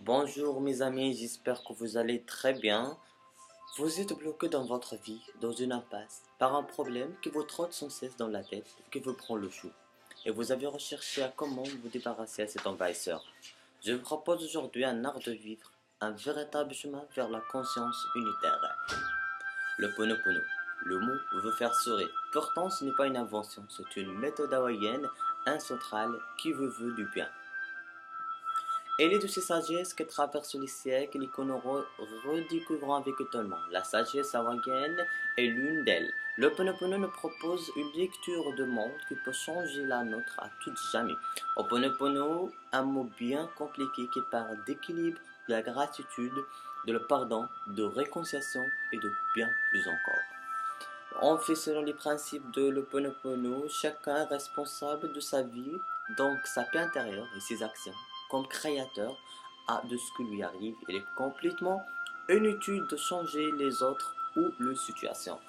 Bonjour mes amis, j'espère que vous allez très bien. Vous êtes bloqué dans votre vie, dans une impasse, par un problème qui vous trotte sans cesse dans la tête, qui vous prend le chou. Et vous avez recherché à comment vous débarrasser à cet envahisseur. Je vous propose aujourd'hui un art de vivre, un véritable chemin vers la conscience unitaire. Le Ponopono. Le mot veut faire sourire. Pourtant, ce n'est pas une invention, c'est une méthode hawaïenne ancestrale qui vous veut du bien. Elle est de ces sagesses qui traversent les siècles et que nous redécouvrons avec étonnement. La sagesse hawaïenne est l'une d'elles. Le Ho'oponopono nous propose une lecture de monde qui peut changer la nôtre à tout jamais. Ho'oponopono, un mot bien compliqué qui parle d'équilibre, de la gratitude, de le pardon, de réconciliation et de bien plus encore. On fait selon les principes de l'Ho'oponopono, chacun est responsable de sa vie, donc sa paix intérieure et ses actions. Comme créateur de ce qui lui arrive, il est complètement inutile de changer les autres ou les situations.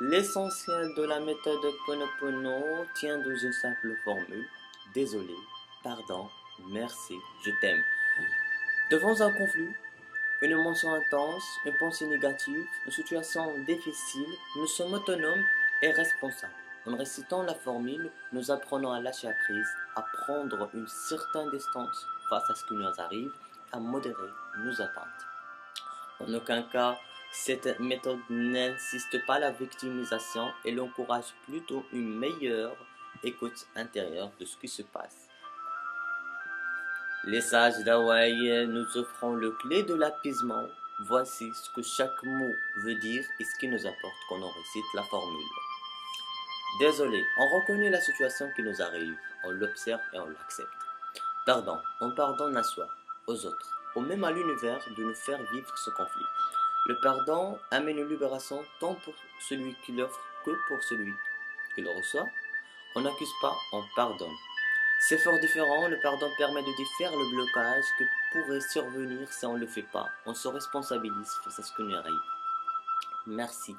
L'essentiel de la méthode Ho'oponopono tient de une simple formule. Désolé, pardon, merci, je t'aime. Devant un conflit, une émotion intense, une pensée négative, une situation difficile, nous sommes autonomes et responsables. En récitant la formule, nous apprenons à lâcher prise, à prendre une certaine distance face à ce qui nous arrive, à modérer nos attentes. En aucun cas, cette méthode n'insiste pas à la victimisation, elle encourage plutôt une meilleure écoute intérieure de ce qui se passe. Les sages d'Hawaï nous offrent le clé de l'apaisement. Voici ce que chaque mot veut dire et ce qui nous apporte quand on récite la formule. Désolé, on reconnaît la situation qui nous arrive, on l'observe et on l'accepte. Pardon, on pardonne à soi, aux autres, ou même à l'univers de nous faire vivre ce conflit. Le pardon amène une libération tant pour celui qui l'offre que pour celui qui le reçoit. On n'accuse pas, on pardonne. C'est fort différent, le pardon permet de défaire le blocage qui pourrait survenir si on ne le fait pas. On se responsabilise face à ce qui nous arrive. Merci.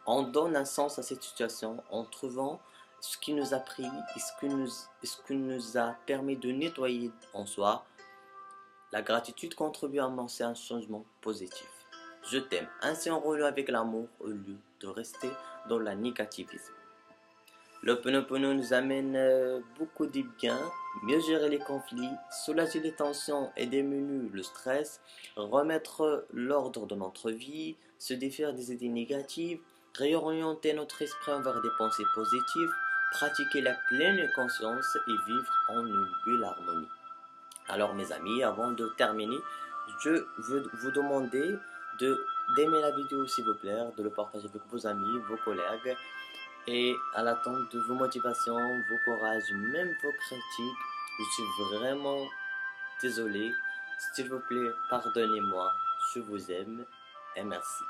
On donne un sens à cette situation en trouvant ce qui nous a pris et ce qui nous a permis de nettoyer en soi. La gratitude contribue à amorcer un changement positif. Je t'aime. Ainsi on renoue avec l'amour au lieu de rester dans la négativisme. L'Ho'oponopono nous amène beaucoup de bien, mieux gérer les conflits, soulager les tensions et diminuer le stress, remettre l'ordre dans notre vie, se défaire des idées négatives, réorienter notre esprit envers des pensées positives, pratiquer la pleine conscience et vivre en une belle harmonie. Alors mes amis, avant de terminer, je veux vous demander d'aimer la vidéo s'il vous plaît, de le partager avec vos amis, vos collègues. Et à l'attente de vos motivations, vos courages, même vos critiques, je suis vraiment désolé. S'il vous plaît, pardonnez-moi. Je vous aime et merci.